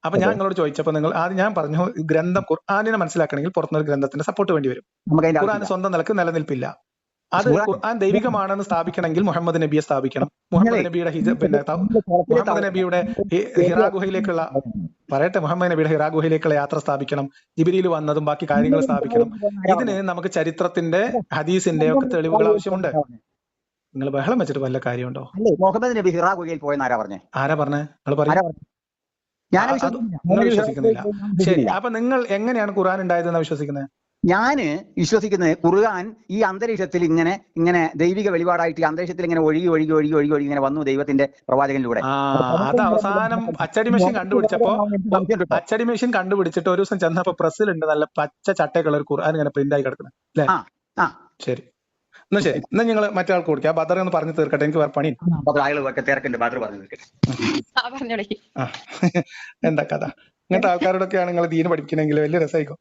അപ്പൊ ഞാൻ നിങ്ങളോട് ചോദിച്ചപ്പോൾ നിങ്ങൾ ആദ്യം ഞാൻ പറഞ്ഞു ഗ്രന്ഥം ഖുർആാനിനെ മനസ്സിലാക്കണമെങ്കിൽ പുറത്തുനിന്നൊരു ഗ്രന്ഥത്തിന്റെ സപ്പോർട്ട് വേണ്ടി വരും. ഖുർആൻ സ്വന്തം നിലക്ക് നിലനിൽപ്പില്ല. അത് ഖുർആൻ ദൈവികമാണെന്ന് സ്ഥാപിക്കണമെങ്കിൽ മുഹമ്മദ് നബിയെ സ്ഥാപിക്കണം. മുഹമ്മദ് നബിയുടെ മുഹമ്മദ് നബിയുടെ ഹിറാ ഗുഹയിലേക്കുള്ള മുഹമ്മദ് നബിയുടെ ഹിറാ ഗുഹയിലേക്കുള്ള യാത്ര സ്ഥാപിക്കണം. ജിബ്രീൽ വന്നതും ബാക്കി കാര്യങ്ങൾ സ്ഥാപിക്കണം. ഇതിന് നമുക്ക് ചരിത്രത്തിന്റെ ഹദീസിന്റെ ഒക്കെ തെളിവുകൾ ആവശ്യമുണ്ട്. നിങ്ങൾ ബഹളം വെച്ചിട്ട് വല്ല കാര്യമുണ്ടോ? മുഹമ്മദ് നബി ഹിറാ ഗുഹയിൽ പോയെന്ന് ആരാ പറഞ്ഞേ? നിങ്ങൾ പറയും നിങ്ങൾ വിശ്വസിക്കുന്നില്ല. ശരി, അപ്പൊ നിങ്ങൾ എങ്ങനെയാണ് ഖുർആൻ ഉണ്ടായതെന്ന് വിശ്വസിക്കുന്നത്? ഞാന് വിശ്വസിക്കുന്നത് ഖുർആൻ ഈ അന്തരീക്ഷത്തിൽ ഇങ്ങനെ ദൈവിക വെളിപാടായിട്ട് അന്തരീക്ഷത്തിൽ ഇങ്ങനെ ഒഴുകി ഇങ്ങനെ വന്നു ദൈവത്തിന്റെ പ്രവാചകനിലൂടെ. അത് അവസാനം അച്ചടി മെഷീൻ കണ്ടുപിടിച്ചിട്ട് ഒരു ദിവസം ചെന്നപ്പോ പ്രസ്സിലുണ്ട് നല്ല പച്ച ചട്ടയൊക്കെ ഒരു ഖുർആൻ ഇങ്ങനെ പ്രിന്റ് ആയി കിടക്കുന്നത് അല്ലേ? ശരി, എന്നാ നിങ്ങൾ മറ്റേ ആൾക്ക് കൊടുക്കുക. ബദർ ഒന്ന് പറഞ്ഞു തീർക്കട്ടെ, എനിക്ക് വേറെ പണി. എന്താ കഥ? ഇങ്ങനത്തെ ആൾക്കാരോടൊക്കെയാണ് നിങ്ങൾ ദീന് പഠിക്കണമെങ്കിൽ വലിയ രസമായിരിക്കും.